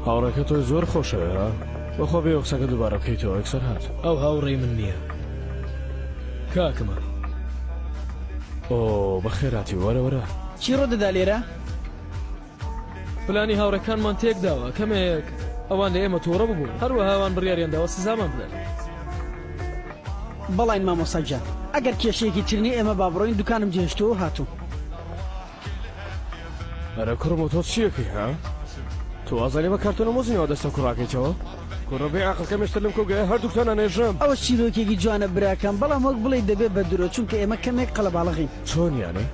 هاوڕێکە تۆی زۆر خۆشەوێ ها بەخۆ بێ قسەکە دووبارە بکەیتەوە ئەکسەر هات ئەو هاوڕێی من نییە کاکمە. ئۆ بەخێراتی وەرە چی ڕۆدەدا لێرە؟ پلانی هاوڕەکانمان تێکداوە کەمێک ئەوان لە ئێمە تۆڕە ببوون هەروە هاوان بڕیاریانداوە سزامان بدەن. بەڵین مامۆساجان ئەگەر کێشەیەکی ترنی ئێمە با بڕۆین دوکانم جێشتەوە هاتوو. ئەرە کوڕم و تۆ چیەکەی ها؟ تۆ ئازانی بە کارتۆنە مۆزینەوە دەستە کوڕاکەیتەوە؟ کوڕەبێ عەقڵکە مێشتر لەم کۆگەیە هەردووکتانە نێژم. ئەوە چیرۆکێکی جوانە براکەم بەڵام وەک بڵێ دەبێت بە درۆ چونکە ئێمە کەمێک قەلەباڵغین. چۆن یانێ؟